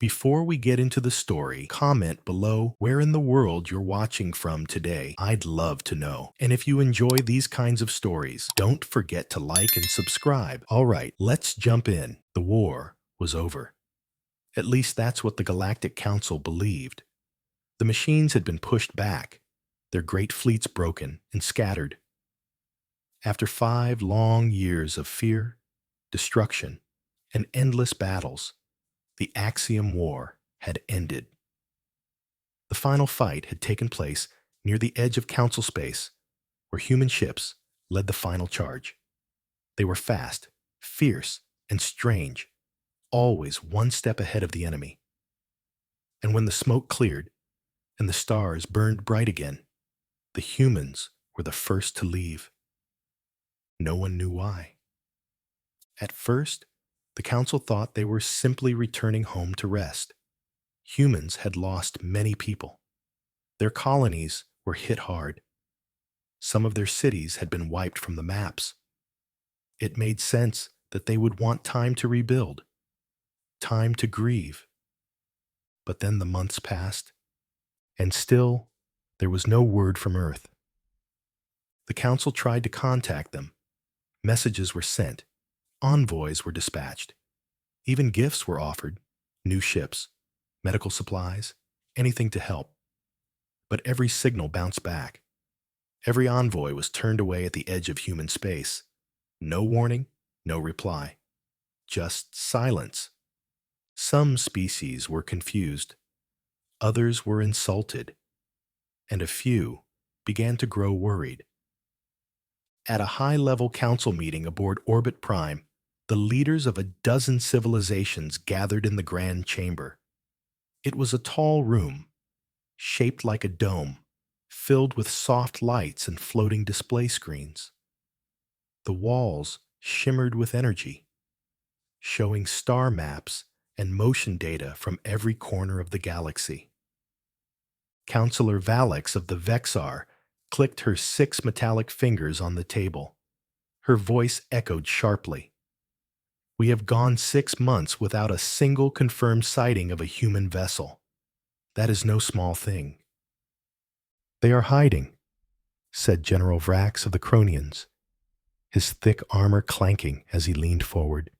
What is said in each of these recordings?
Before we get into the story, comment below where in the world you're watching from today. I'd love to know. And if you enjoy these kinds of stories, don't forget to like and subscribe. All right, let's jump in. The war was over. At least that's what the Galactic Council believed. The machines had been pushed back, their great fleets broken and scattered. After 5 long years of fear, destruction, and endless battles, the Axiom War had ended. The final fight had taken place near the edge of Council space, where human ships led the final charge. They were fast, fierce, and strange, always one step ahead of the enemy. And when the smoke cleared and the stars burned bright again, the humans were the first to leave. No one knew why. At first, the Council thought they were simply returning home to rest. Humans had lost many people. Their colonies were hit hard. Some of their cities had been wiped from the maps. It made sense that they would want time to rebuild, time to grieve. But then the months passed, and still there was no word from Earth. The Council tried to contact them. Messages were sent. Envoys were dispatched. Even gifts were offered, new ships, medical supplies, anything to help. But every signal bounced back. Every envoy was turned away at the edge of human space. No warning, no reply. Just silence. Some species were confused. Others were insulted. And a few began to grow worried. At a high-level council meeting aboard Orbit Prime, the leaders of a dozen civilizations gathered in the grand chamber. It was a tall room, shaped like a dome, filled with soft lights and floating display screens. The walls shimmered with energy, showing star maps and motion data from every corner of the galaxy. Counselor Valix of the Vexar clicked her 6 metallic fingers on the table. Her voice echoed sharply. We have gone 6 months without a single confirmed sighting of a human vessel. That is no small thing. They are hiding, said General Vrax of the Cronians, his thick armor clanking as he leaned forward.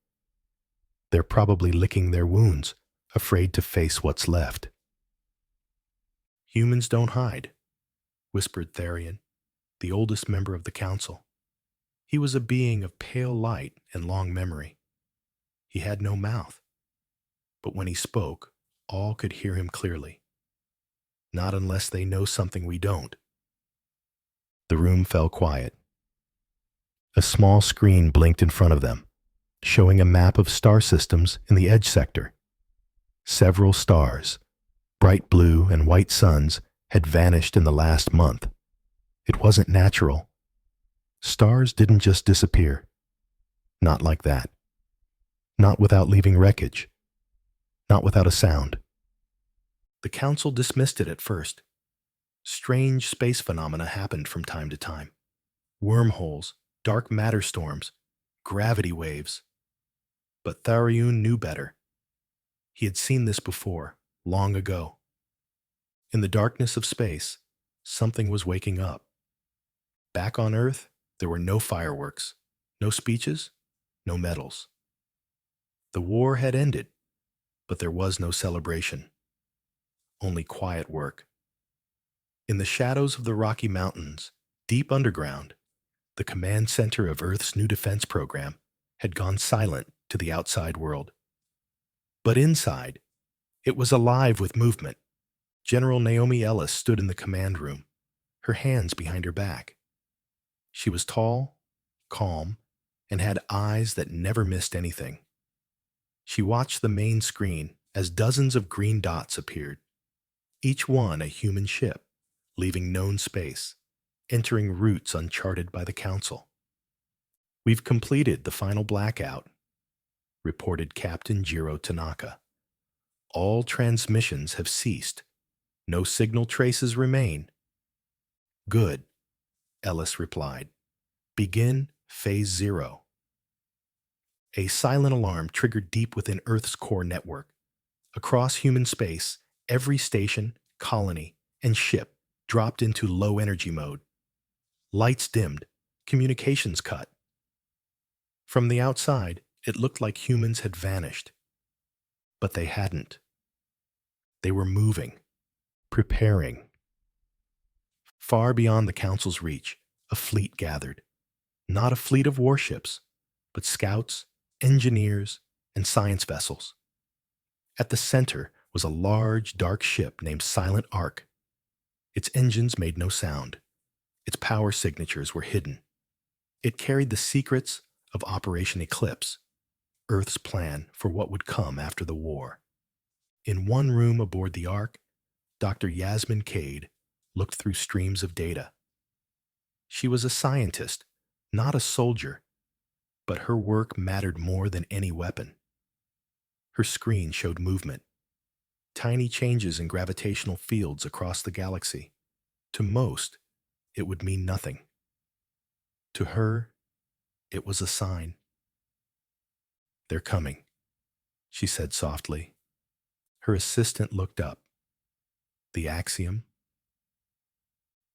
They're probably licking their wounds, afraid to face what's left. Humans don't hide, whispered Therian, the oldest member of the council. He was a being of pale light and long memory. He had no mouth, but when he spoke, all could hear him clearly. Not unless they know something we don't. The room fell quiet. A small screen blinked in front of them, showing a map of star systems in the edge sector. Several stars, bright blue and white suns, had vanished in the last month. It wasn't natural. Stars didn't just disappear. Not like that. Not without leaving wreckage. Not without a sound. The council dismissed it at first. Strange space phenomena happened from time to time. Wormholes, dark matter storms, gravity waves. But Thariun knew better. He had seen this before, long ago. In the darkness of space, something was waking up. Back on Earth, there were no fireworks, no speeches, no medals. The war had ended, but there was no celebration. Only quiet work. In the shadows of the Rocky Mountains, deep underground, the command center of Earth's new defense program had gone silent to the outside world. But inside, it was alive with movement. General Naomi Ellis stood in the command room, her hands behind her back. She was tall, calm, and had eyes that never missed anything. She watched the main screen as dozens of green dots appeared, each one a human ship, leaving known space, entering routes uncharted by the Council. We've completed the final blackout, reported Captain Jiro Tanaka. All transmissions have ceased. No signal traces remain. Good, Ellis replied. Begin Phase 0. A silent alarm triggered deep within Earth's core network. Across human space, every station, colony, and ship dropped into low-energy mode. Lights dimmed, communications cut. From the outside, it looked like humans had vanished. But they hadn't. They were moving, preparing. Far beyond the Council's reach, a fleet gathered. Not a fleet of warships, but scouts, engineers, and science vessels. At the center was a large, dark ship named Silent Ark. Its engines made no sound. Its power signatures were hidden. It carried the secrets of Operation Eclipse, Earth's plan for what would come after the war. In one room aboard the Ark, Dr. Yasmin Cade looked through streams of data. She was a scientist, not a soldier, but her work mattered more than any weapon. Her screen showed movement, tiny changes in gravitational fields across the galaxy. To most, it would mean nothing. To her, it was a sign. "They're coming," she said softly. Her assistant looked up. "The Axiom?"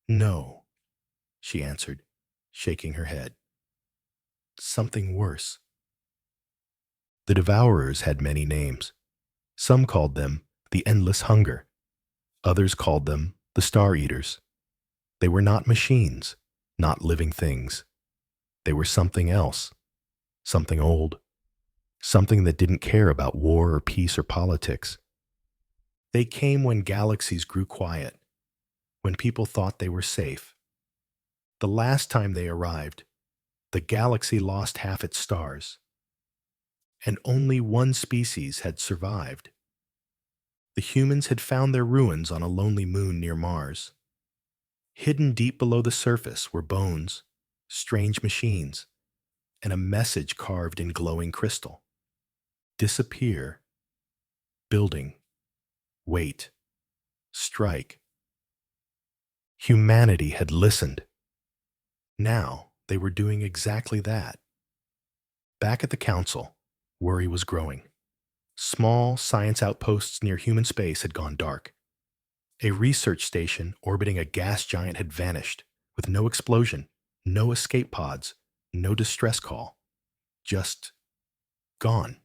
"No," she answered, shaking her head. "Something worse." The Devourers had many names. Some called them the Endless Hunger. Others called them the Star Eaters. They were not machines, not living things. They were something else, something old, something that didn't care about war or peace or politics. They came when galaxies grew quiet, when people thought they were safe. The last time they arrived, the galaxy lost half its stars, and only one species had survived. The humans had found their ruins on a lonely moon near Mars. Hidden deep below the surface were bones, strange machines, and a message carved in glowing crystal. Disappear, building, wait, strike. Humanity had listened. Now they were doing exactly that. Back at the Council, worry was growing. Small science outposts near human space had gone dark. A research station orbiting a gas giant had vanished, with no explosion, no escape pods, no distress call. Just gone.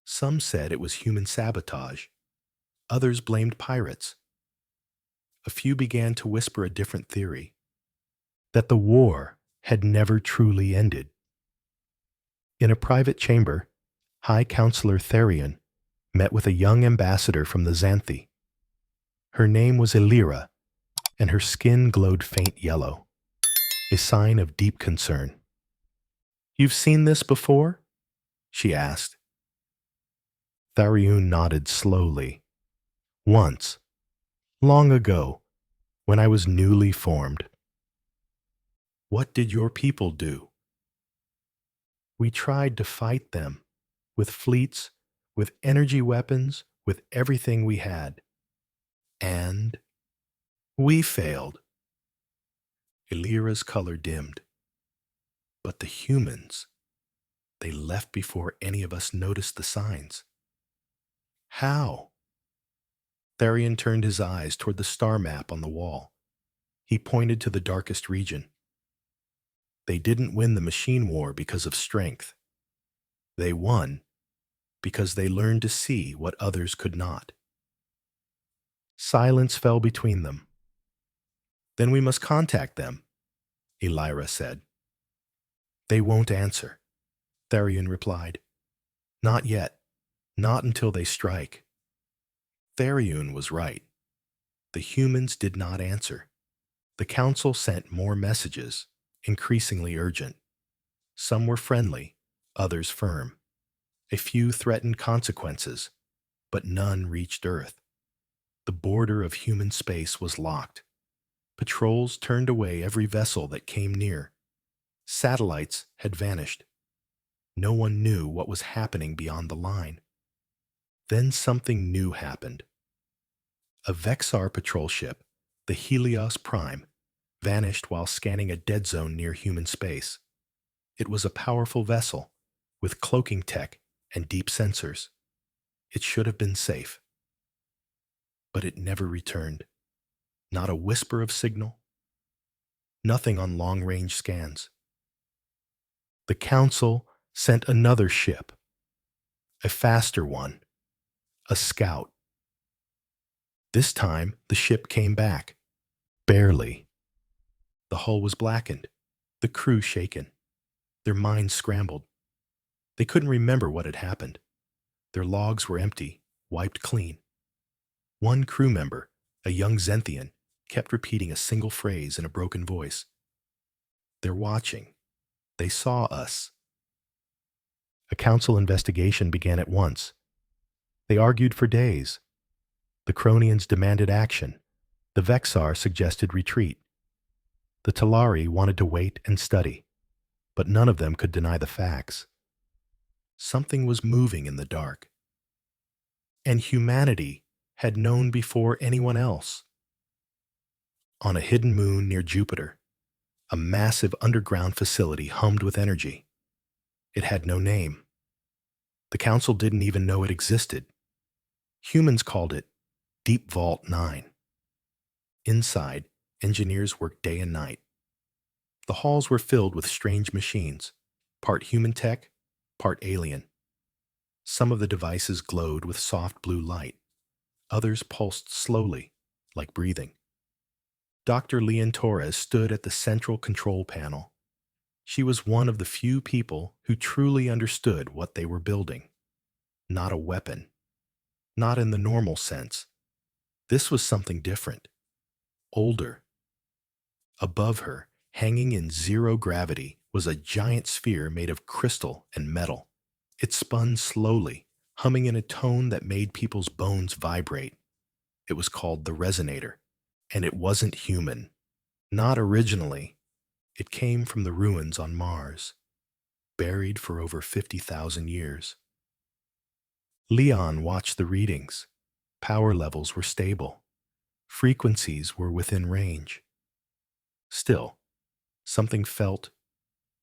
Some said it was human sabotage. Others blamed pirates. A few began to whisper a different theory, that the war had never truly ended. In a private chamber, High Counselor Therion met with a young ambassador from the Xanthi. Her name was Elira, and her skin glowed faint yellow, a sign of deep concern. "You've seen this before?" she asked. Tharion nodded slowly. "Once, long ago, when I was newly formed." "What did your people do?" "We tried to fight them, with fleets, with energy weapons, with everything we had. And we failed." Elira's color dimmed. "But the humans, they left before any of us noticed the signs." "How?" Tharion turned his eyes toward the star map on the wall. He pointed to the darkest region. "They didn't win the machine war because of strength. They won because they learned to see what others could not." Silence fell between them. "Then we must contact them," Elira said. "They won't answer," Tharion replied. "Not yet. Not until they strike." Tharion was right. The humans did not answer. The Council sent more messages, increasingly urgent. Some were friendly, others firm. A few threatened consequences, but none reached Earth. The border of human space was locked. Patrols turned away every vessel that came near. Satellites had vanished. No one knew what was happening beyond the line. Then something new happened. A Vexar patrol ship, the Helios Prime, vanished while scanning a dead zone near human space. It was a powerful vessel, with cloaking tech and deep sensors. It should have been safe. But it never returned. Not a whisper of signal. Nothing on long-range scans. The Council sent another ship. A faster one. A scout. This time, the ship came back. Barely. The hull was blackened. The crew shaken. Their minds scrambled. They couldn't remember what had happened. Their logs were empty, wiped clean. One crew member, a young Zenthian, kept repeating a single phrase in a broken voice. They're watching. They saw us. A council investigation began at once. They argued for days. The Cronians demanded action. The Vexar suggested retreat. The Talari wanted to wait and study, but none of them could deny the facts. Something was moving in the dark. And humanity had known before anyone else. On a hidden moon near Jupiter, a massive underground facility hummed with energy. It had no name. The Council didn't even know it existed. Humans called it Deep Vault 9. Inside, engineers worked day and night. The halls were filled with strange machines, part human tech, part alien. Some of the devices glowed with soft blue light. Others pulsed slowly, like breathing. Dr. Leon Torres stood at the central control panel. She was one of the few people who truly understood what they were building. Not a weapon. Not in the normal sense. This was something different. Older. Above her, hanging in zero gravity, was a giant sphere made of crystal and metal. It spun slowly, humming in a tone that made people's bones vibrate. It was called the Resonator, and it wasn't human. Not originally. It came from the ruins on Mars, buried for over 50,000 years. Leon watched the readings. Power levels were stable. Frequencies were within range. Still, something felt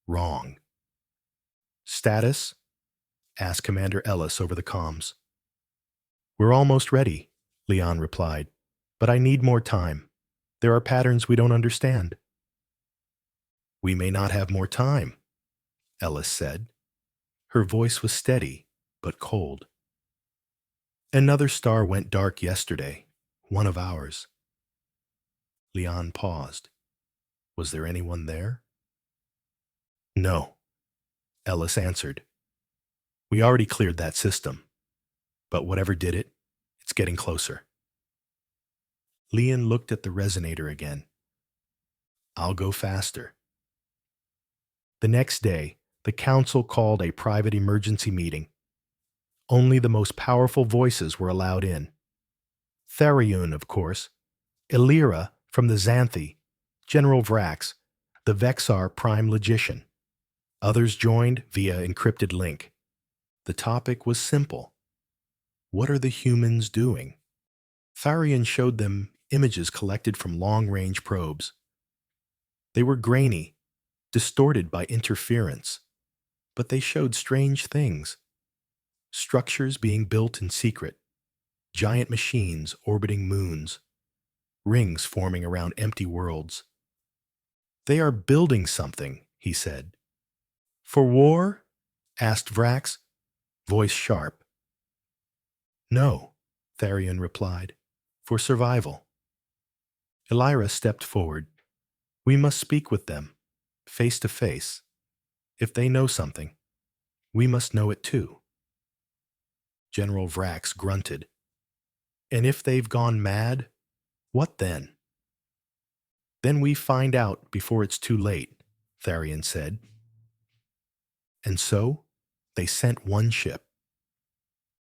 wrong. "Status?" asked Commander Ellis over the comms. "We're almost ready," Leon replied, "but I need more time. There are patterns we don't understand." "We may not have more time," Ellis said. Her voice was steady, but cold. "Another star went dark yesterday, one of ours." Leon paused. Was there anyone there? "No," Ellis answered. "We already cleared that system. But whatever did it, it's getting closer." Leon looked at the resonator again. "I'll go faster." The next day, the council called a private emergency meeting. Only the most powerful voices were allowed in. Tharion, of course, Illyra from the Xanthi, General Vrax, the Vexar Prime Logician. Others joined via encrypted link. The topic was simple. What are the humans doing? Tharion showed them images collected from long-range probes. They were grainy, distorted by interference, but they showed strange things. Structures being built in secret, giant machines orbiting moons, rings forming around empty worlds. "They are building something," he said. "For war?" asked Vrax, voice sharp. "No," Tharion replied. "For survival." Illyra stepped forward. "We must speak with them, face to face. If they know something, we must know it too." General Vrax grunted. "And if they've gone mad, what then?" "Then we find out before it's too late," Tharion said. And so, they sent one ship.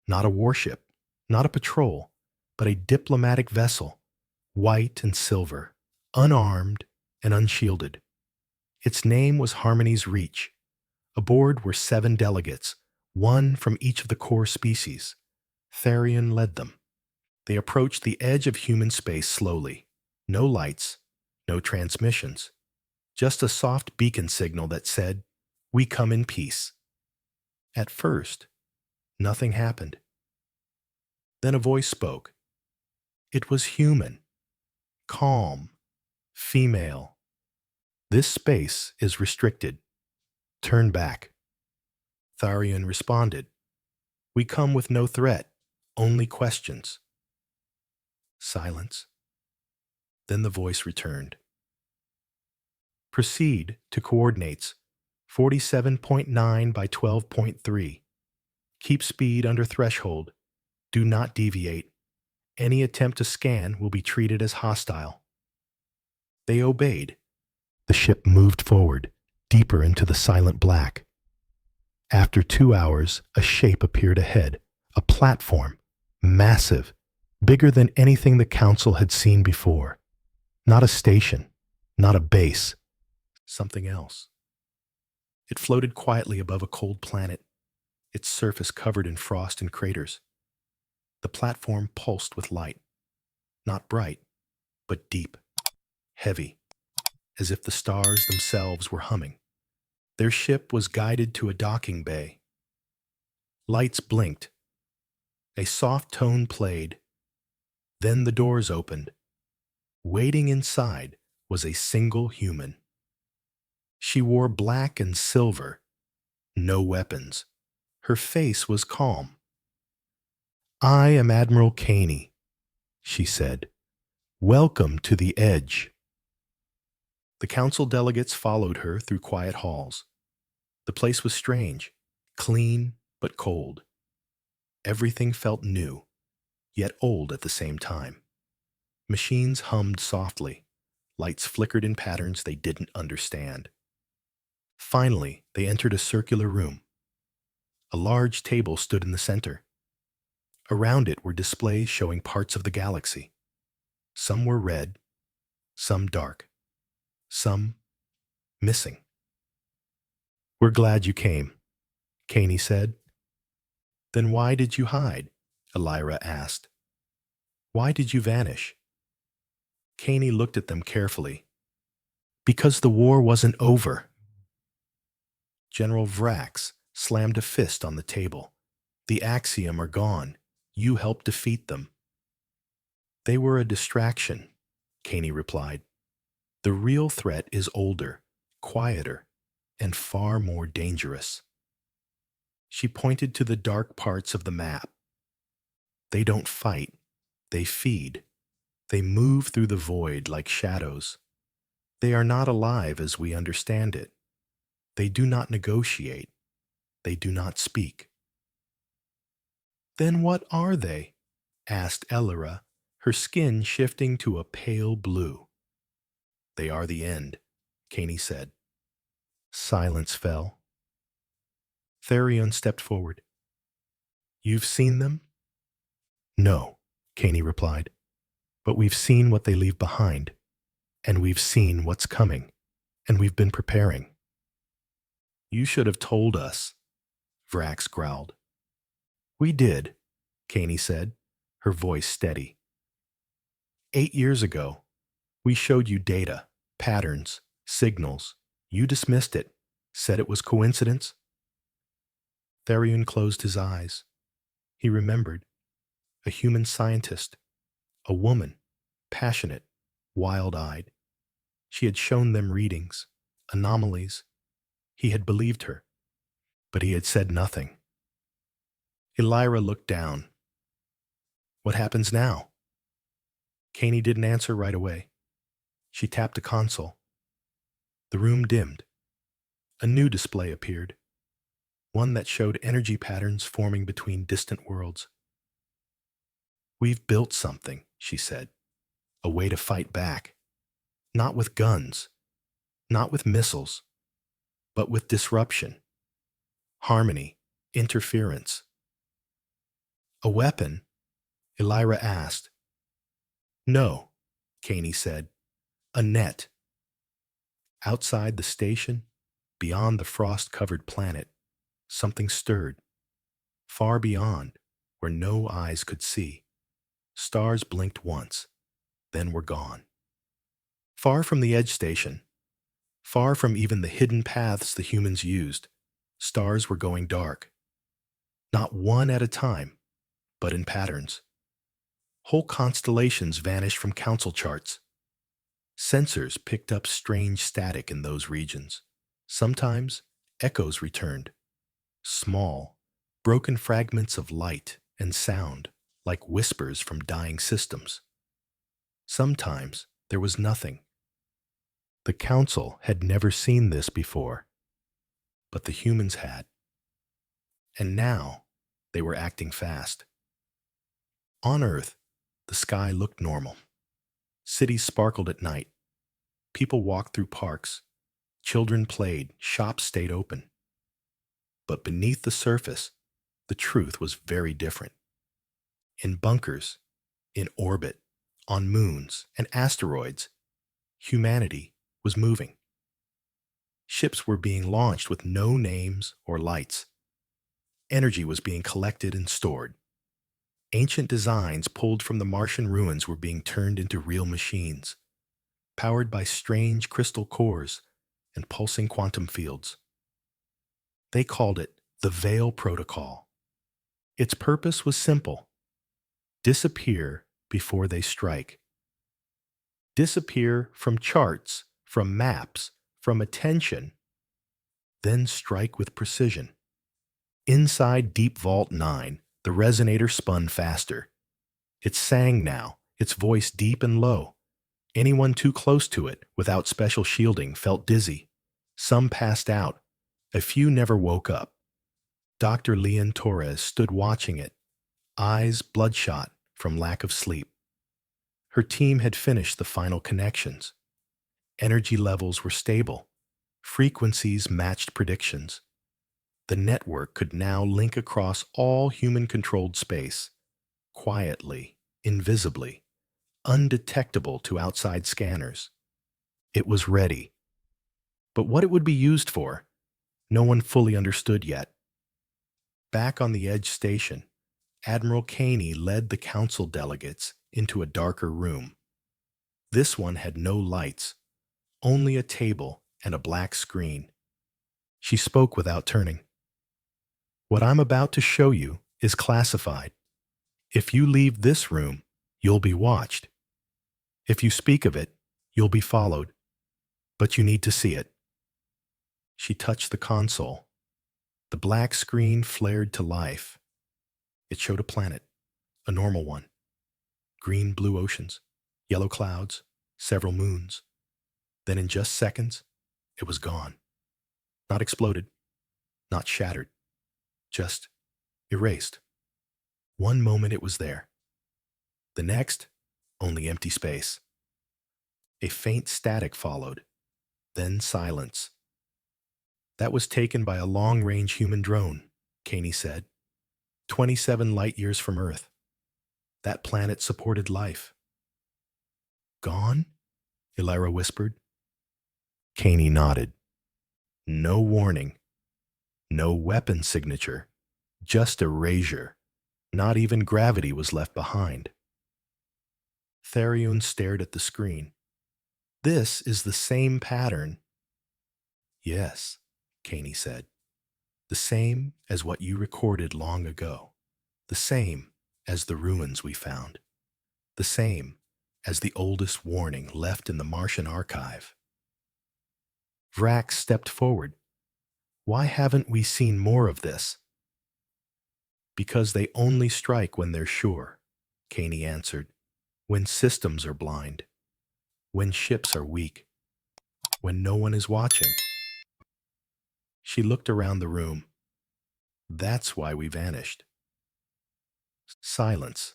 Not a warship, not a patrol, but a diplomatic vessel, white and silver, unarmed and unshielded. Its name was Harmony's Reach. Aboard were 7 delegates, one from each of the core species. Tharion led them. They approached the edge of human space slowly. No lights, no transmissions. Just a soft beacon signal that said, "We come in peace." At first, nothing happened. Then a voice spoke. It was human, calm, female. This space is restricted. Turn back. Tharion responded. We come with no threat, only questions. Silence. Then the voice returned. Proceed to coordinates 47.9 by 12.3. Keep speed under threshold. Do not deviate. Any attempt to scan will be treated as hostile. They obeyed. The ship moved forward, deeper into the silent black. After 2 hours, a shape appeared ahead, a platform, massive, bigger than anything the Council had seen before. Not a station, not a base, something else. It floated quietly above a cold planet, its surface covered in frost and craters. The platform pulsed with light, not bright, but deep, heavy, as if the stars themselves were humming. Their ship was guided to a docking bay. Lights blinked. A soft tone played. Then the doors opened. Waiting inside was a single human. She wore black and silver, no weapons. Her face was calm. I am Admiral Caney, she said. Welcome to the Edge. The council delegates followed her through quiet halls. The place was strange, clean but cold. Everything felt new, yet old at the same time. Machines hummed softly. Lights flickered in patterns they didn't understand. Finally, they entered a circular room. A large table stood in the center. Around it were displays showing parts of the galaxy. Some were red, some dark, some missing. We're glad you came, Caney said. Then why did you hide? Elira asked. Why did you vanish? Caney looked at them carefully. Because the war wasn't over. General Vrax slammed a fist on the table. The Axiom are gone. You helped defeat them. They were a distraction, Caney replied. The real threat is older, quieter, and far more dangerous. She pointed to the dark parts of the map. They don't fight. They feed. They move through the void like shadows. They are not alive as we understand it. They do not negotiate. They do not speak. Then what are they? Asked Elira, her skin shifting to a pale blue. They are the end, Caney said. Silence fell. Tharion stepped forward. You've seen them? No, Caney replied. But we've seen what they leave behind, and we've seen what's coming, and we've been preparing. You should have told us, Vrax growled. We did, Caney said, her voice steady. 8 years ago, we showed you data, patterns, signals. You dismissed it, said it was coincidence. Tharion closed his eyes. He remembered. A human scientist, a woman, passionate, wild-eyed. She had shown them readings, anomalies. He had believed her, but he had said nothing. Elira looked down. What happens now? Caney didn't answer right away. She tapped a console. The room dimmed. A new display appeared, one that showed energy patterns forming between distant worlds. We've built something, she said, a way to fight back. Not with guns, not with missiles, but with disruption, harmony, interference. A weapon? Elira asked. No, Caney said. A net. Outside the station, beyond the frost-covered planet, something stirred. Far beyond, where no eyes could see. Stars blinked once, then were gone. Far from the edge station, far from even the hidden paths the humans used, stars were going dark. Not one at a time, but in patterns. Whole constellations vanished from council charts. Sensors picked up strange static in those regions. Sometimes echoes returned, small, broken fragments of light and sound, like whispers from dying systems. Sometimes there was nothing. The council had never seen this before, but the humans had. And now they were acting fast. On Earth, the sky looked normal. Cities sparkled at night. People walked through parks. Children played. Shops stayed open. But beneath the surface, the truth was very different. In bunkers, in orbit, on moons and asteroids, humanity was moving. Ships were being launched with no names or lights. Energy was being collected and stored. Ancient designs pulled from the Martian ruins were being turned into real machines, powered by strange crystal cores and pulsing quantum fields. They called it the Veil Protocol. Its purpose was simple: disappear before they strike. Disappear from charts, from maps, from attention, then strike with precision. Inside Deep Vault 9, the resonator spun faster. It sang now, its voice deep and low. Anyone too close to it, without special shielding, felt dizzy. Some passed out. A few never woke up. Dr. Leon Torres stood watching it, eyes bloodshot from lack of sleep. Her team had finished the final connections. Energy levels were stable. Frequencies matched predictions. The network could now link across all human-controlled space, quietly, invisibly, undetectable to outside scanners. It was ready. But what it would be used for, no one fully understood yet. Back on the Edge station, Admiral Caney led the council delegates into a darker room. This one had no lights, only a table and a black screen. She spoke without turning. What I'm about to show you is classified. If you leave this room, you'll be watched. If you speak of it, you'll be followed. But you need to see it. She touched the console. The black screen flared to life. It showed a planet, a normal one. Green-blue oceans, yellow clouds, several moons. Then in just seconds, it was gone. Not exploded, not shattered, just erased. One moment it was there. The next, only empty space. A faint static followed, then silence. That was taken by a long-range human drone, Caney said. 27 light-years from Earth. That planet supported life. Gone? Illyra whispered. Caney nodded. No warning. No weapon signature. Just erasure. Not even gravity was left behind. Therion stared at the screen. This is the same pattern. Yes, Caney said. The same as what you recorded long ago. The same as the ruins we found. The same as the oldest warning left in the Martian archive. Vrax stepped forward. Why haven't we seen more of this? Because they only strike when they're sure, Caney answered. When systems are blind. When ships are weak. When no one is watching. She looked around the room. That's why we vanished. Silence.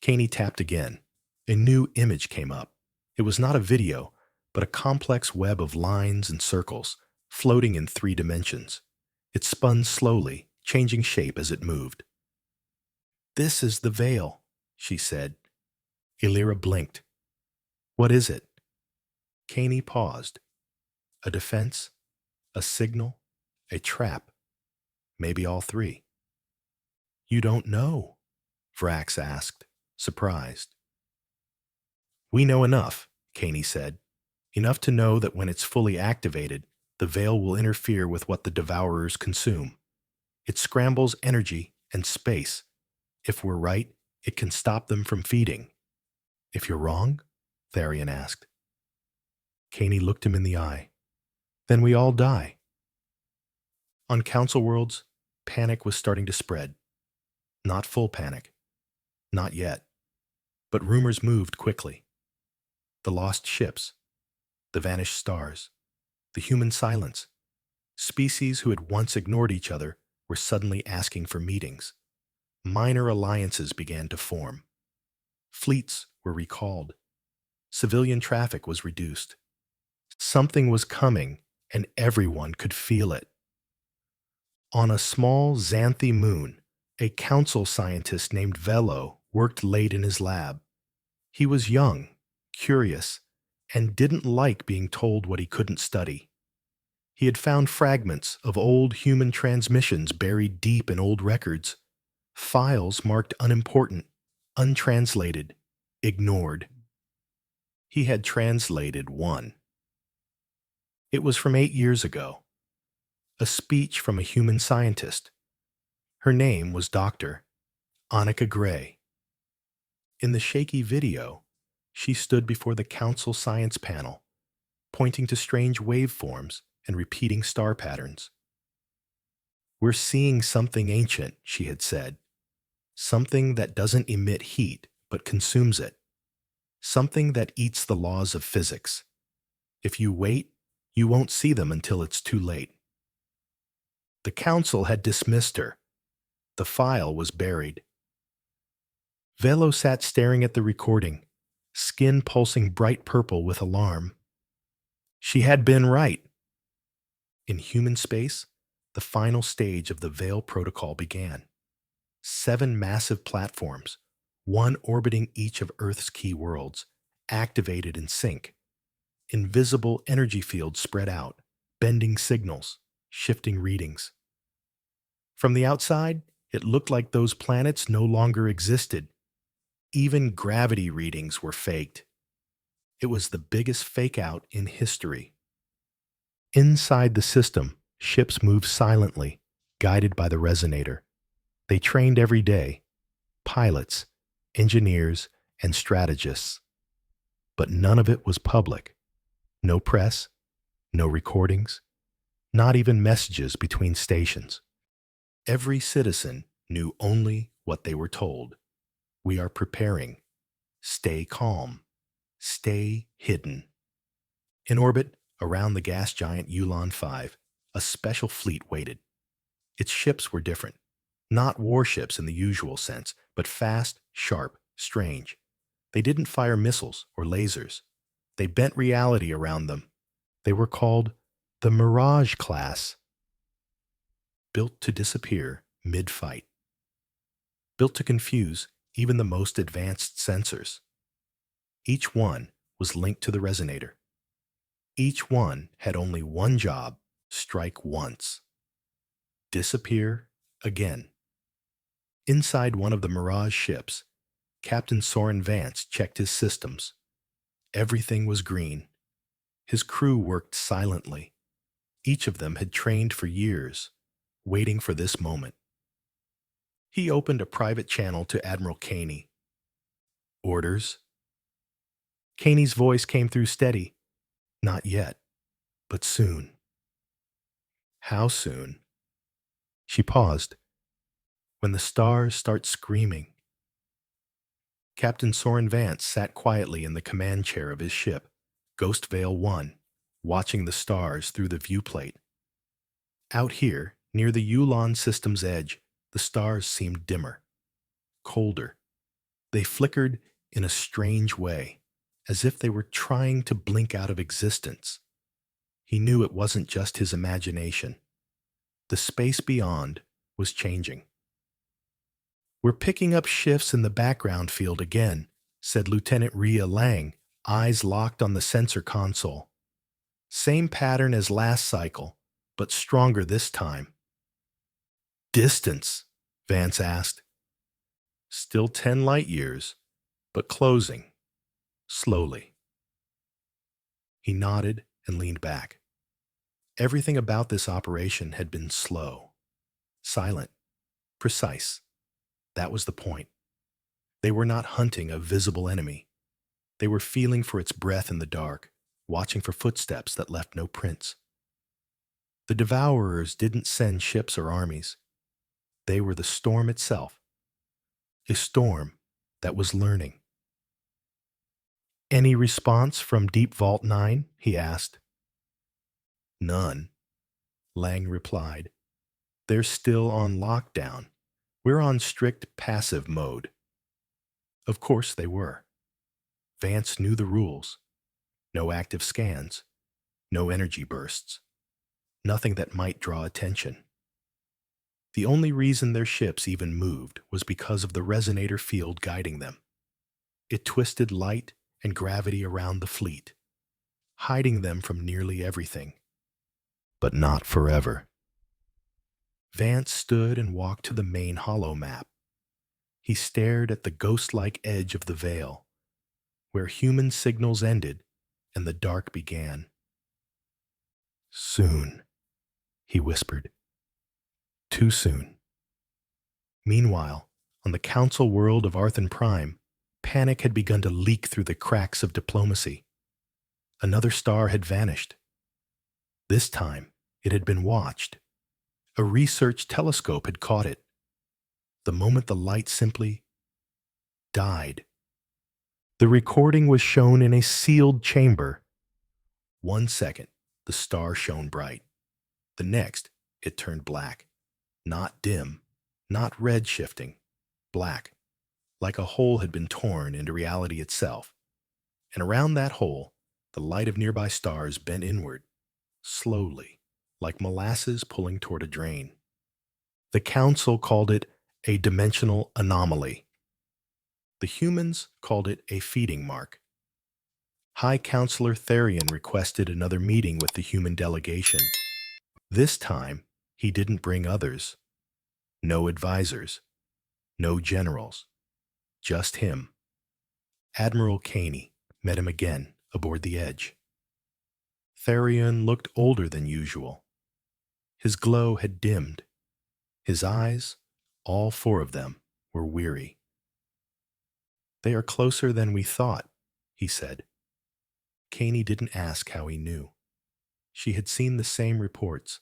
Caney tapped again. A new image came up. It was not a video, but a complex web of lines and circles, floating in 3 dimensions. It spun slowly, changing shape as it moved. This is the veil, she said. Illyra blinked. What is it? Caney paused. A defense? A signal? A trap? Maybe all 3. You don't know, Vrax asked, surprised. We know enough, Caney said. Enough to know that when it's fully activated, the veil will interfere with what the Devourers consume. It scrambles energy and space. If we're right, It can stop them from feeding. If you're wrong? Tharian asked. Caney looked him in the eye. Then we all die. On Council Worlds, panic was starting to spread. Not full panic. Not yet. But rumors moved quickly. The lost ships, the vanished stars, the human silence. Species who had once ignored each other were suddenly asking for meetings. Minor alliances began to form. Fleets were recalled. Civilian traffic was reduced. Something was coming, and everyone could feel it. On a small Xanthi moon, a council scientist named Velo worked late in his lab. He was young, curious, and didn't like being told what he couldn't study. He had found fragments of old human transmissions buried deep in old records, files marked unimportant, untranslated, ignored. He had translated one. It was from 8 years ago. A speech from a human scientist. Her name was Dr. Annika Gray. In the shaky video, she stood before the council science panel, pointing to strange waveforms and repeating star patterns. We're seeing something ancient, she had said. Something that doesn't emit heat, but consumes it. Something that eats the laws of physics. If you wait, you won't see them until it's too late. The council had dismissed her. The file was buried. Velo sat staring at the recording, skin pulsing bright purple with alarm. She had been right. In human space, the final stage of the Veil Protocol began. 7 massive platforms, one orbiting each of Earth's key worlds, activated in sync. Invisible energy fields spread out, bending signals, shifting readings. From the outside, it looked like those planets no longer existed. Even gravity readings were faked. It was the biggest fake-out in history. Inside the system, ships moved silently, guided by the resonator. They trained every day, pilots, engineers, and strategists. But none of it was public. No press, no recordings, not even messages between stations. Every citizen knew only what they were told. We are preparing. Stay calm. Stay hidden. In orbit, around the gas giant Yulon 5, a special fleet waited. Its ships were different. Not warships in the usual sense, but fast, sharp, strange. They didn't fire missiles or lasers. They bent reality around them. They were called the Mirage class. Built to disappear mid-fight. Built to confuse even the most advanced sensors. Each one was linked to the resonator. Each one had only one job: strike once. Disappear again. Inside one of the Mirage ships, Captain Soren Vance checked his systems. Everything was green. His crew worked silently. Each of them had trained for years, waiting for this moment. He opened a private channel to Admiral Caney. Orders? Caney's voice came through steady. Not yet, but soon. How soon? She paused. When the stars start screaming. Captain Soren Vance sat quietly in the command chair of his ship, Ghost Veil 1, watching the stars through the viewplate. Out here, near the Yulon system's edge, the stars seemed dimmer, colder. They flickered in a strange way, as if they were trying to blink out of existence. He knew it wasn't just his imagination. The space beyond was changing. We're picking up shifts in the background field again, said Lieutenant Rhea Lang, eyes locked on the sensor console. Same pattern as last cycle, but stronger this time. Distance? Vance asked. Still 10 light years, but closing. Slowly. He nodded and leaned back. Everything about this operation had been slow, silent, precise. That was the point. They were not hunting a visible enemy. They were feeling for its breath in the dark, watching for footsteps that left no prints. The Devourers didn't send ships or armies. They were the storm itself, a storm that was learning. "Any response from Deep Vault 9? He asked. "None," Lang replied. "They're still on lockdown. We're on strict passive mode." Of course they were. Vance knew the rules. No active scans. No energy bursts. Nothing that might draw attention. The only reason their ships even moved was because of the resonator field guiding them. It twisted light and gravity around the fleet, hiding them from nearly everything. But not forever. Vance stood and walked to the main holo map. He stared at the ghost-like edge of the veil, where human signals ended and the dark began. "Soon," he whispered. Too soon. Meanwhile, on the council world of Arthan Prime, panic had begun to leak through the cracks of diplomacy. Another star had vanished. This time, it had been watched. A research telescope had caught it. The moment the light simply died. The recording was shown in a sealed chamber. 1 second, the star shone bright. The next, it turned black. Not dim, not red-shifting, black, like a hole had been torn into reality itself. And around that hole, the light of nearby stars bent inward, slowly, like molasses pulling toward a drain. The council called it a dimensional anomaly. The humans called it a feeding mark. High Counselor Therion requested another meeting with the human delegation. This time, he didn't bring others. No advisors. No generals. Just him. Admiral Caney met him again aboard the Edge. Therion looked older than usual. His glow had dimmed. His eyes, all 4 of them, were weary. "They are closer than we thought," he said. Caney didn't ask how he knew. She had seen the same reports.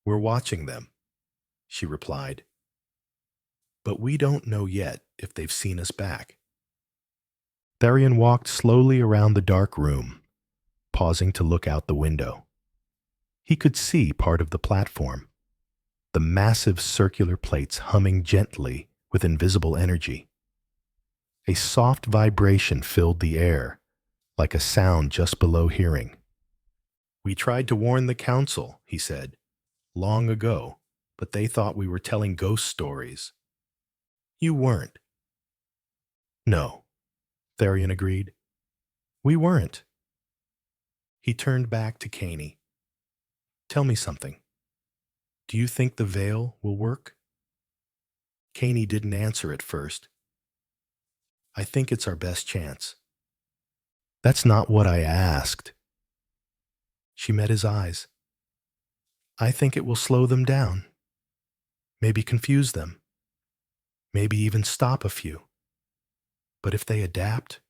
"We're watching them," she replied. "But we don't know yet if they've seen us back." Therion walked slowly around the dark room, pausing to look out the window. He could see part of the platform, the massive circular plates humming gently with invisible energy. A soft vibration filled the air, like a sound just below hearing. "We tried to warn the council," he said, "long ago, but they thought we were telling ghost stories." "You weren't." "No," Therion agreed. "We weren't." He turned back to Caney. "Tell me something. Do you think the veil will work?" Caney didn't answer at first. "I think it's our best chance." "That's not what I asked." She met his eyes. "I think it will slow them down. Maybe confuse them. Maybe even stop a few. But if they adapt,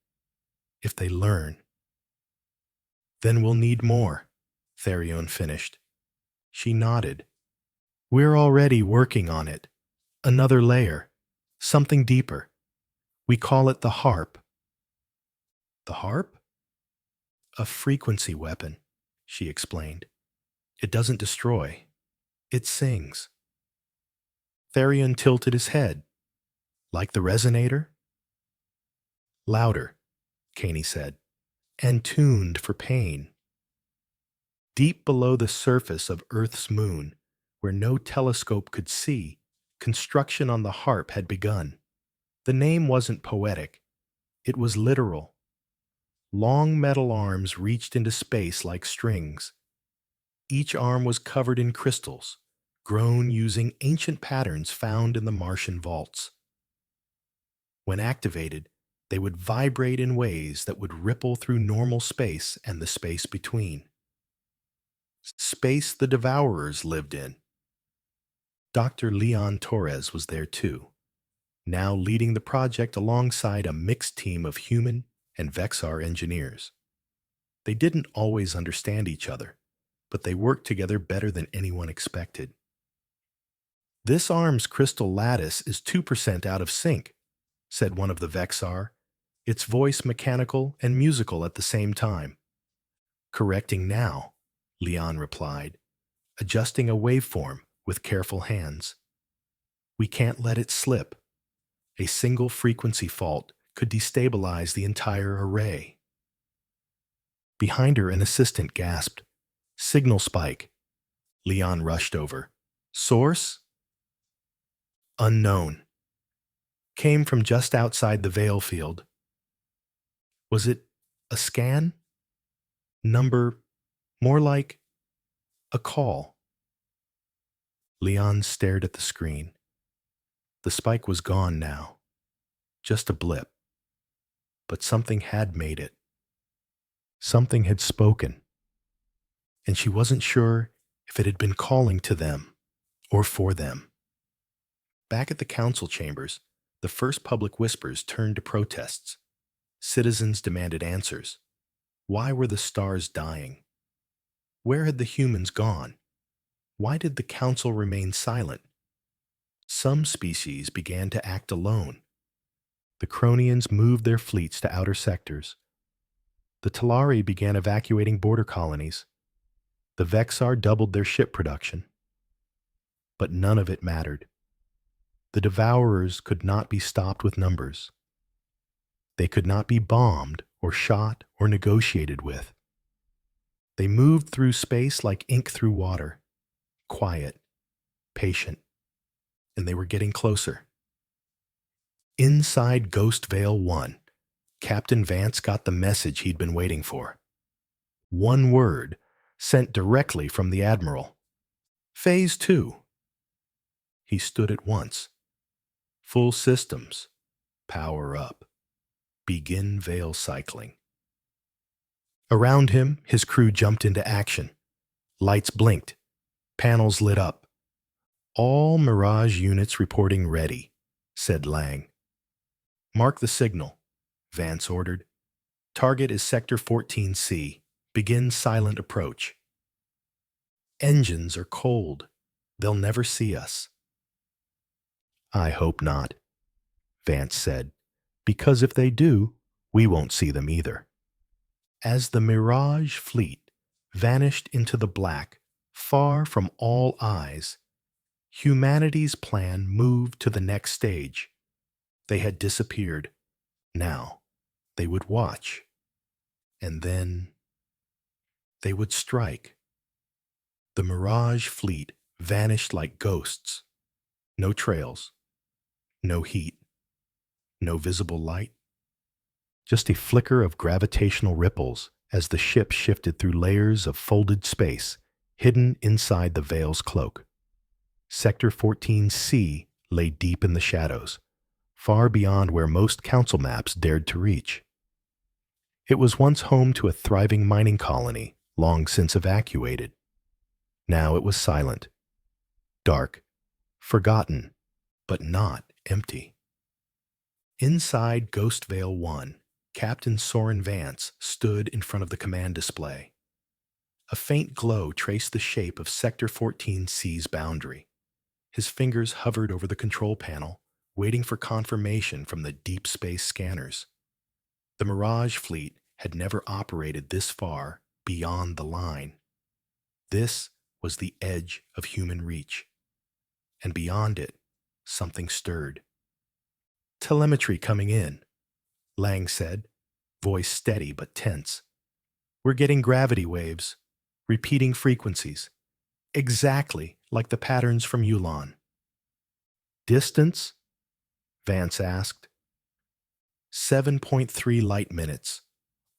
if they learn, then we'll need more," Therion finished. She nodded. "We're already working on it. Another layer. Something deeper. We call it the harp." "The harp?" "A frequency weapon," she explained. "It doesn't destroy. It sings." Therion tilted his head. "Like the resonator?" "Louder," Caney said, "and tuned for pain." Deep below the surface of Earth's moon, where no telescope could see, construction on the harp had begun. The name wasn't poetic. It was literal. Long metal arms reached into space like strings. Each arm was covered in crystals, grown using ancient patterns found in the Martian vaults. When activated, they would vibrate in ways that would ripple through normal space and the space between. Space the Devourers lived in. Dr. Leon Torres was there too. now leading the project alongside a mixed team of human and Vexar engineers. They didn't always understand each other, but they worked together better than anyone expected. "This arm's crystal lattice is 2% out of sync," said one of the Vexar, its voice mechanical and musical at the same time. "Correcting now," Leon replied, adjusting a waveform with careful hands. "We can't let it slip. A single frequency fault could destabilize the entire array." Behind her, an assistant gasped, "Signal spike." Leon rushed over. "Source?" "Unknown. Came from just outside the Veil field." "Was it a scan? Number more like a call?" Leon stared at the screen. The spike was gone now. Just a blip. But something had made it. Something had spoken. And she wasn't sure if it had been calling to them or for them. Back at the council chambers, the first public whispers turned to protests. Citizens demanded answers. Why were the stars dying? Where had the humans gone? Why did the council remain silent? Some species began to act alone. The Cronians moved their fleets to outer sectors. The Talari began evacuating border colonies. The Vexar doubled their ship production. But none of it mattered. The Devourers could not be stopped with numbers. They could not be bombed or shot or negotiated with. They moved through space like ink through water, quiet, patient, and they were getting closer. Inside Ghost Veil 1, Captain Vance got the message he'd been waiting for. One word, sent directly from the Admiral. Phase 2. He stood at once. Full systems. Power up. Begin Veil cycling. Around him, his crew jumped into action. Lights blinked. Panels lit up. "All Mirage units reporting ready," said Lang. "Mark the signal," Vance ordered. "Target is Sector 14C. Begin silent approach." "Engines are cold. They'll never see us." "I hope not," Vance said, "because if they do, we won't see them either." As the Mirage fleet vanished into the black, far from all eyes, humanity's plan moved to the next stage. They had disappeared. Now, they would watch. And then they would strike. The Mirage fleet vanished like ghosts. No trails. No heat. No visible light. Just a flicker of gravitational ripples as the ship shifted through layers of folded space, hidden inside the Veil's cloak. Sector 14C lay deep in the shadows, far beyond where most council maps dared to reach. It was once home to a thriving mining colony, long since evacuated. Now it was silent, dark, forgotten, but not empty. Inside Ghost Veil 1, Captain Soren Vance stood in front of the command display. A faint glow traced the shape of Sector 14C's boundary. His fingers hovered over the control panel, waiting for confirmation from the deep space scanners. The Mirage fleet had never operated this far beyond the line. This was the edge of human reach. And beyond it, something stirred. "Telemetry coming in," Lang said, voice steady but tense. "We're getting gravity waves, repeating frequencies, exactly like the patterns from Yulon." "Distance?" Vance asked. 7.3 light minutes,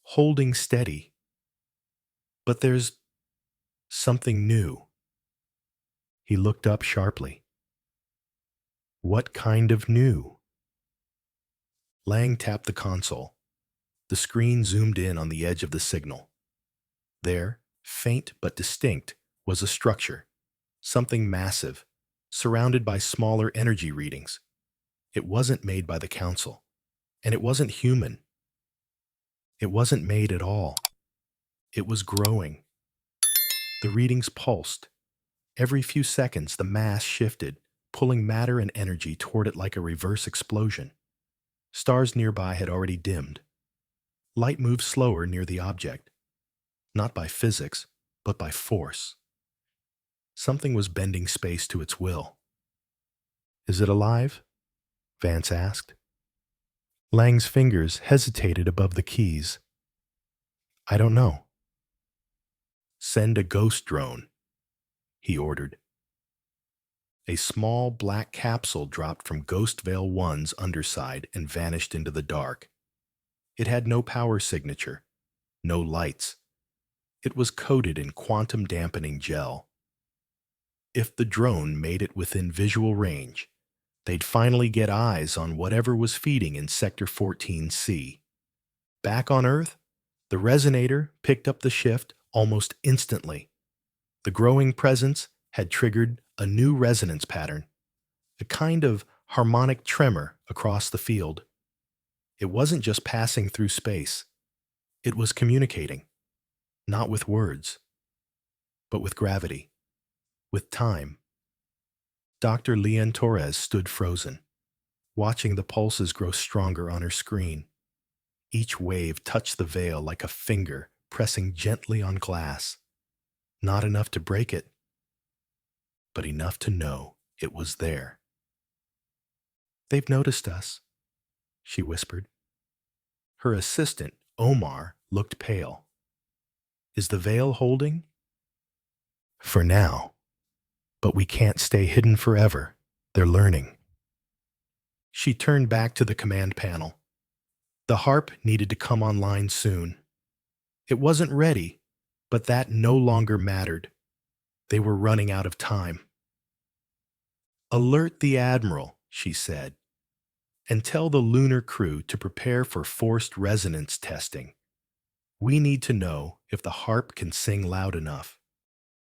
holding steady. But there's something new." He looked up sharply. "What kind of new?" Lang tapped the console. The screen zoomed in on the edge of the signal. There, faint but distinct, was a structure, something massive, surrounded by smaller energy readings. It wasn't made by the council, and it wasn't human. It wasn't made at all. It was growing. The readings pulsed. Every few seconds, the mass shifted, pulling matter and energy toward it like a reverse explosion. Stars nearby had already dimmed. Light moved slower near the object, not by physics, but by force. Something was bending space to its will. Is it alive? Vance asked. Lang's fingers hesitated above the keys. I don't know. Send a ghost drone, he ordered. A small black capsule dropped from Ghost Veil 1's underside and vanished into the dark. It had no power signature, no lights. It was coated in quantum dampening gel. If the drone made it within visual range, they'd finally get eyes on whatever was feeding in Sector 14C. Back on Earth, the resonator picked up the shift almost instantly. The growing presence had triggered a new resonance pattern, a kind of harmonic tremor across the field. It wasn't just passing through space. It was communicating, not with words, but with gravity, with time. Dr. Leon Torres stood frozen, watching the pulses grow stronger on her screen. Each wave touched the veil like a finger pressing gently on glass. Not enough to break it, but enough to know it was there. They've noticed us, she whispered. Her assistant, Omar, looked pale. Is the veil holding? For now. But we can't stay hidden forever. They're learning. She turned back to the command panel. The harp needed to come online soon. It wasn't ready, but that no longer mattered. They were running out of time. Alert the Admiral, she said, and tell the lunar crew to prepare for forced resonance testing. We need to know if the harp can sing loud enough.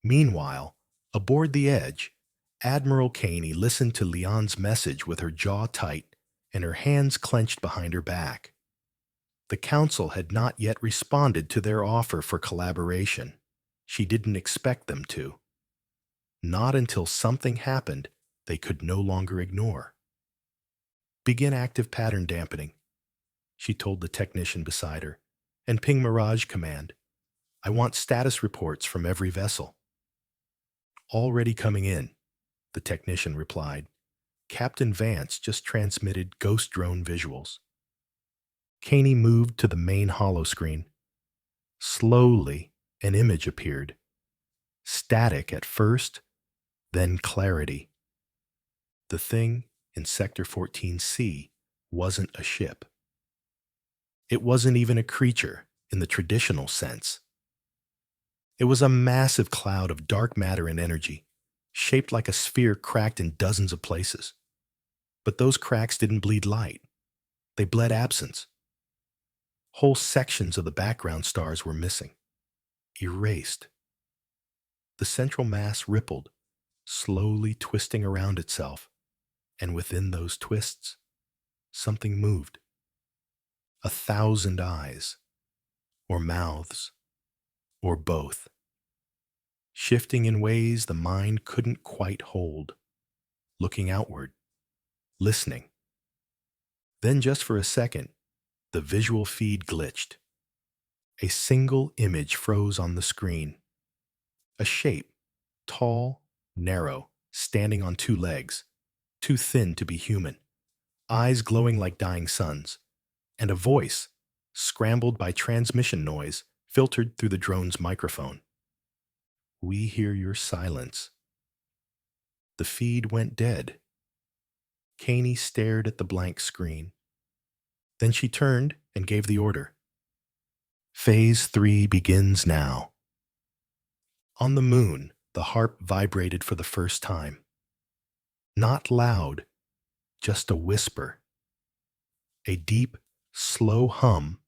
Meanwhile, aboard the Edge, Admiral Caney listened to Leon's message with her jaw tight and her hands clenched behind her back. The Council had not yet responded to their offer for collaboration. She didn't expect them to. Not until something happened they could no longer ignore. Begin active pattern dampening, she told the technician beside her, and ping Mirage Command. I want status reports from every vessel. Already coming in, the technician replied. Captain Vance just transmitted ghost drone visuals. Caney moved to the main holoscreen. Slowly, an image appeared. Static at first, then clarity. The thing in Sector 14C wasn't a ship. It wasn't even a creature in the traditional sense. It was a massive cloud of dark matter and energy, shaped like a sphere cracked in dozens of places. But those cracks didn't bleed light. They bled absence. Whole sections of the background stars were missing, erased. The central mass rippled, slowly twisting around itself, and within those twists, something moved. 1,000 eyes, or mouths, or both, shifting in ways the mind couldn't quite hold, looking outward, listening. Then just for a second, the visual feed glitched. A single image froze on the screen. A shape, tall, narrow, standing on 2 legs, too thin to be human, eyes glowing like dying suns, and a voice, scrambled by transmission noise, filtered through the drone's microphone. We hear your silence. The feed went dead. Caney stared at the blank screen. Then she turned and gave the order. Phase 3 begins now. On the moon, the harp vibrated for the first time. Not loud, just a whisper. A deep, slow hum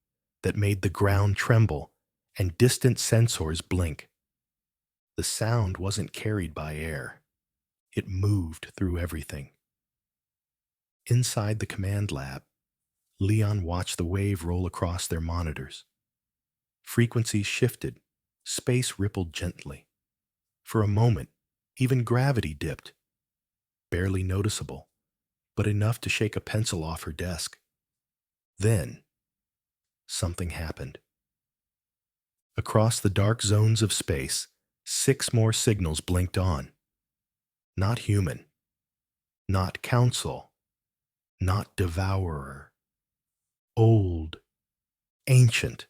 that made the ground tremble and distant sensors blink. The sound wasn't carried by air. It moved through everything. Inside the command lab, Leon watched the wave roll across their monitors. Frequencies shifted, space rippled gently. For a moment, even gravity dipped, barely noticeable, but enough to shake a pencil off her desk. Then, something happened. Across the dark zones of space, 6 more signals blinked on. Not human, not council, not devourer. Old, ancient,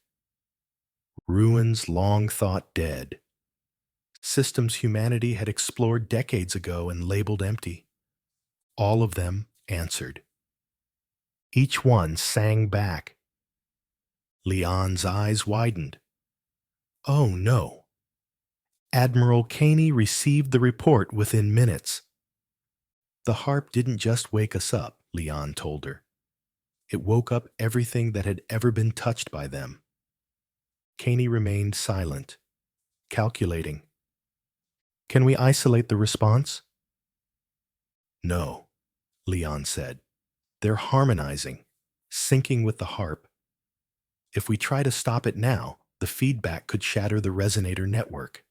ruins long thought dead. Systems humanity had explored decades ago and labeled empty. All of them answered. Each one sang back. Leon's eyes widened. Oh no. Admiral Caney received the report within minutes. The harp didn't just wake us up, Leon told her. It woke up everything that had ever been touched by them. Caney remained silent, calculating. Can we isolate the response? No, Leon said. They're harmonizing, syncing with the harp. If we try to stop it now, the feedback could shatter the resonator network.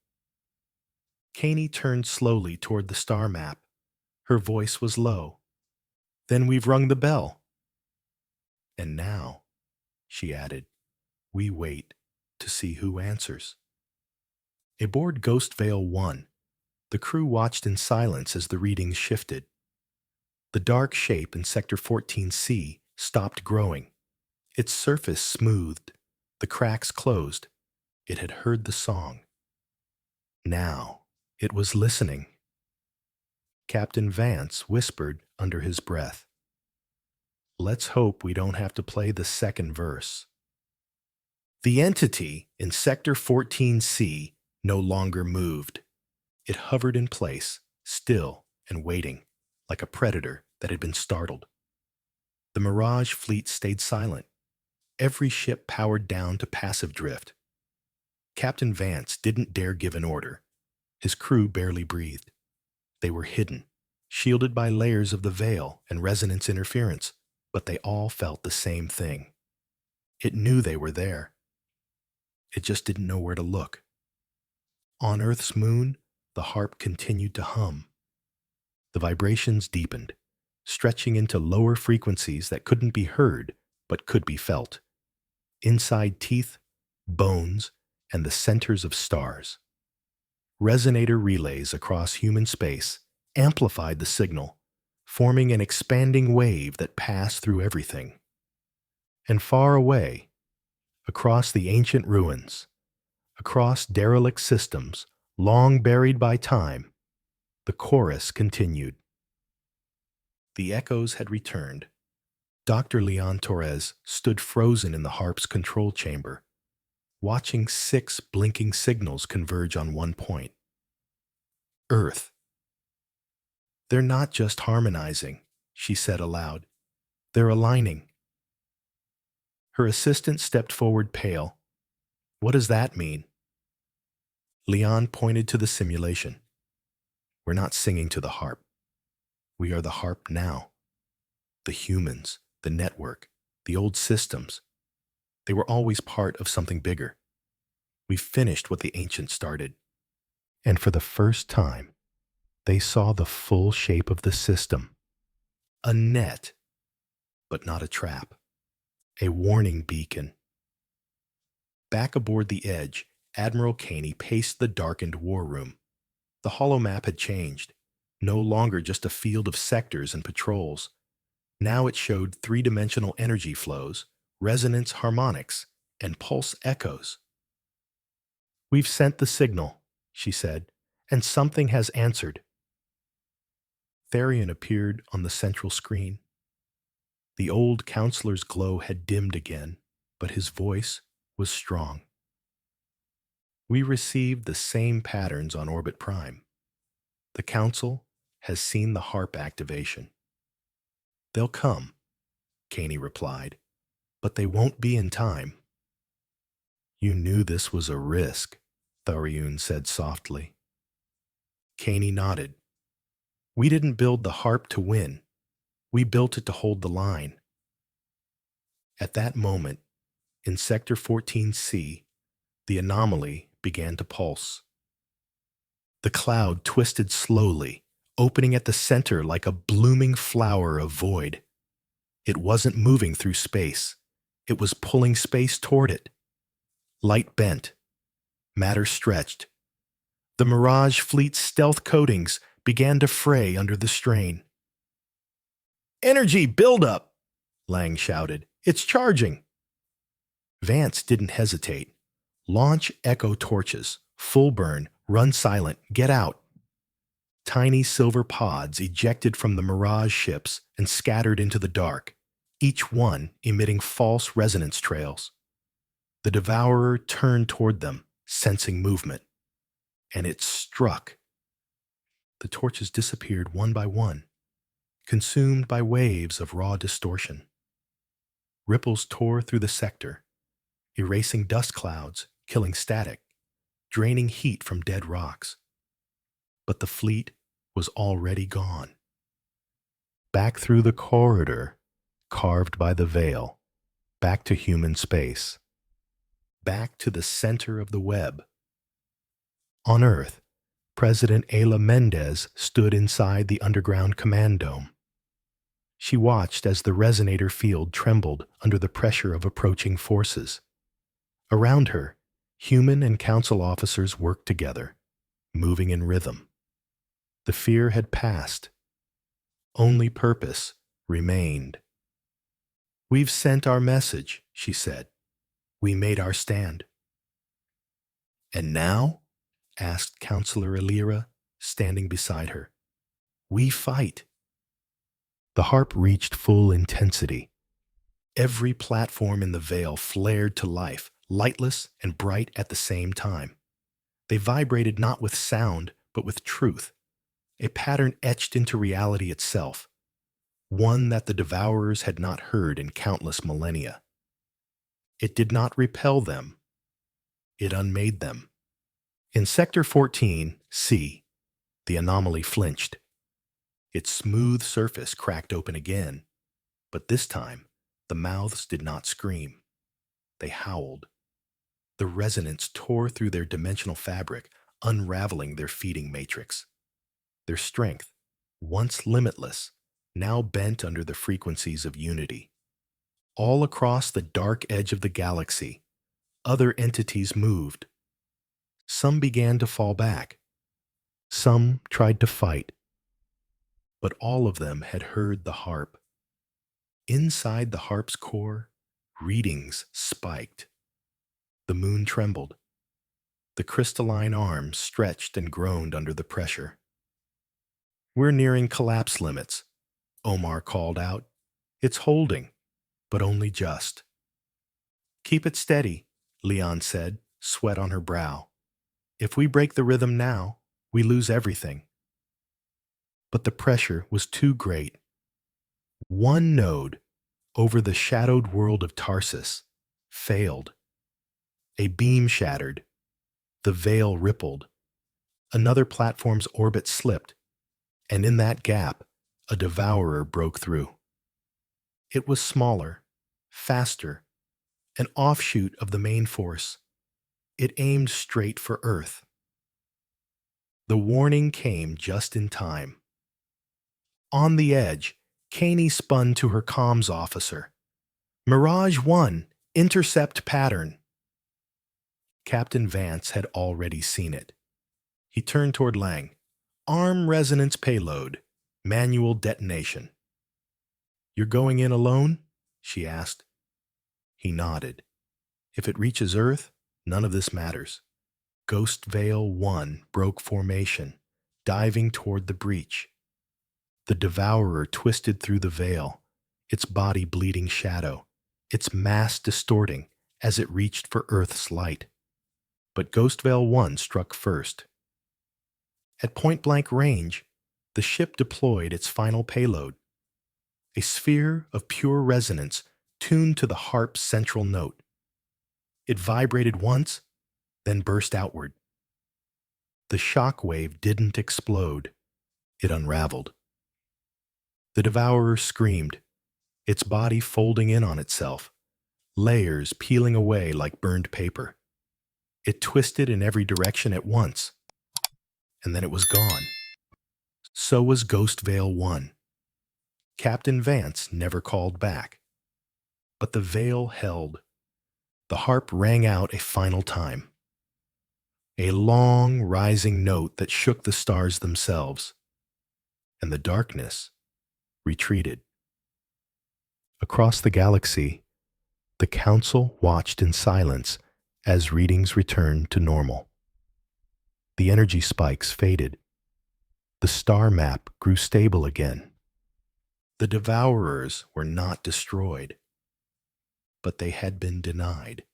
Caney turned slowly toward the star map. Her voice was low. Then we've rung the bell. And now, she added, we wait to see who answers. Aboard Ghost Veil 1, the crew watched in silence as the readings shifted. The dark shape in Sector 14C stopped growing. Its surface smoothed, the cracks closed. It had heard the song. Now, it was listening. Captain Vance whispered under his breath. Let's hope we don't have to play the second verse. The entity in Sector 14C no longer moved. It hovered in place, still and waiting, like a predator that had been startled. The Mirage fleet stayed silent. Every ship powered down to passive drift. Captain Vance didn't dare give an order. His crew barely breathed. They were hidden, shielded by layers of the veil and resonance interference, but they all felt the same thing. It knew they were there. It just didn't know where to look. On Earth's moon, the harp continued to hum. The vibrations deepened, stretching into lower frequencies that couldn't be heard but could be felt. Inside teeth, bones, and the centers of stars. Resonator relays across human space amplified the signal, forming an expanding wave that passed through everything. And far away, across the ancient ruins, across derelict systems long buried by time, the chorus continued. The echoes had returned. Dr. Leon Torres stood frozen in the harp's control chamber, watching 6 blinking signals converge on one point. Earth. They're not just harmonizing, she said aloud. They're aligning. Her assistant stepped forward pale. What does that mean? Leon pointed to the simulation. We're not singing to the harp. We are the harp now. The humans, the network, the old systems. They were always part of something bigger. We finished what the ancients started. And for the first time, they saw the full shape of the system. A net, but not a trap. A warning beacon. Back aboard the Edge, Admiral Caney paced the darkened war room. The holomap had changed. No longer just a field of sectors and patrols. Now it showed 3-dimensional energy flows, resonance harmonics, and pulse echoes. We've sent the signal, she said, and something has answered. Therion appeared on the central screen. The old counselor's glow had dimmed again, but his voice was strong. We received the same patterns on Orbit Prime. The Council has seen the harp activation. They'll come, Caney replied, but they won't be in time. You knew this was a risk, Tharion said softly. Caney nodded. We didn't build the harp to win. We built it to hold the line. At that moment, in Sector 14C, the anomaly began to pulse. The cloud twisted slowly, opening at the center like a blooming flower of void. It wasn't moving through space. It was pulling space toward it. Light bent. Matter stretched. The Mirage Fleet's stealth coatings began to fray under the strain. "Energy buildup!" Lang shouted. "It's charging!" Vance didn't hesitate. "Launch echo torches. Full burn. Run silent. Get out." Tiny silver pods ejected from the Mirage ships and scattered into the dark, each one emitting false resonance trails. The Devourer turned toward them, sensing movement. And it struck. The torches disappeared one by one, consumed by waves of raw distortion. Ripples tore through the sector, erasing dust clouds, killing static, draining heat from dead rocks. But the fleet was already gone. Back through the corridor, carved by the veil, back to human space, back to the center of the web. On Earth, President Ayla Mendez stood inside the underground command dome. She watched as the resonator field trembled under the pressure of approaching forces. Around her, human and council officers worked together, moving in rhythm. The fear had passed. Only purpose remained. "We've sent our message," she said. "We made our stand." "And now?" asked Counselor Alira, standing beside her. "We fight." The harp reached full intensity. Every platform in the veil flared to life, lightless and bright at the same time. They vibrated not with sound, but with truth, a pattern etched into reality itself, one that the Devourers had not heard in countless millennia. It did not repel them. It unmade them. In Sector 14C, the anomaly flinched. Its smooth surface cracked open again, but this time the mouths did not scream. They howled. The resonance tore through their dimensional fabric, unraveling their feeding matrix. Their strength, once limitless, now bent under the frequencies of unity. All across the dark edge of the galaxy, other entities moved. Some began to fall back. Some tried to fight. But all of them had heard the harp. Inside the harp's core, readings spiked. The moon trembled. The crystalline arms stretched and groaned under the pressure. "We're nearing collapse limits," Omar called out. "It's holding, but only just." "Keep it steady," Leon said, sweat on her brow. "If we break the rhythm now, we lose everything." But the pressure was too great. One node, over the shadowed world of Tarsus, failed. A beam shattered. The veil rippled. Another platform's orbit slipped, and in that gap, a devourer broke through. It was smaller, faster, an offshoot of the main force. It aimed straight for Earth. The warning came just in time. On the edge, Caney spun to her comms officer. "Mirage 1, intercept pattern." Captain Vance had already seen it. He turned toward Lang. "Arm resonance payload. Manual detonation." "You're going in alone?" she asked. He nodded. "If it reaches Earth, none of this matters." Ghost Veil 1 broke formation, diving toward the breach. The Devourer twisted through the veil, its body bleeding shadow, its mass distorting as it reached for Earth's light. But Ghost Veil 1 struck first. At point-blank range, the ship deployed its final payload, a sphere of pure resonance tuned to the harp's central note. It vibrated once, then burst outward. The shock wave didn't explode. It unraveled. The devourer screamed, its body folding in on itself, layers peeling away like burned paper. It twisted in every direction at once, and then it was gone. So was Ghost Veil 1. Captain Vance never called back. But the veil held. The harp rang out a final time. A long, rising note that shook the stars themselves. And the darkness retreated. Across the galaxy, the Council watched in silence as readings returned to normal. The energy spikes faded. The star map grew stable again. The devourers were not destroyed, but they had been denied.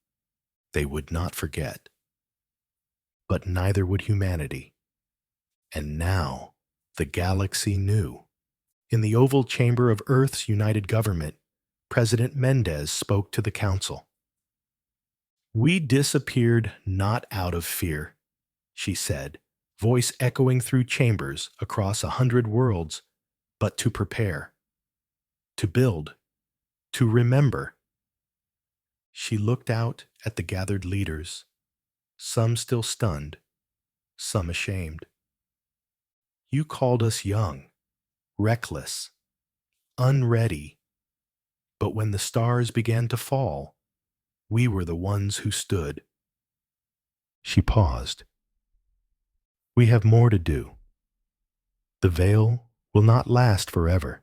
They would not forget. But neither would humanity. And now the galaxy knew. In the Oval Chamber of Earth's United Government, President Mendez spoke to the Council. "We disappeared not out of fear," she said, voice echoing through chambers across 100 worlds, "but to prepare, to build, to remember." She looked out at the gathered leaders, some still stunned, some ashamed. "You called us young, reckless, unready, but when the stars began to fall, we were the ones who stood." She paused. "We have more to do. The veil will not last forever.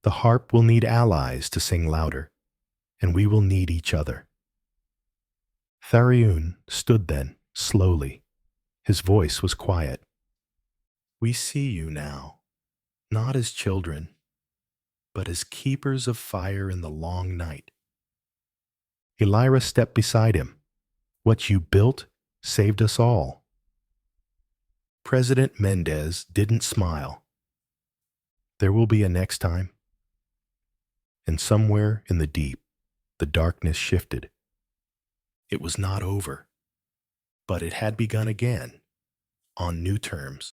The harp will need allies to sing louder, and we will need each other." Thariun stood then, slowly. His voice was quiet. "We see you now, not as children, but as keepers of fire in the long night." Elira stepped beside him. "What you built saved us all." President Mendez didn't smile. "There will be a next time." And somewhere in the deep, the darkness shifted. It was not over, but it had begun again, on new terms.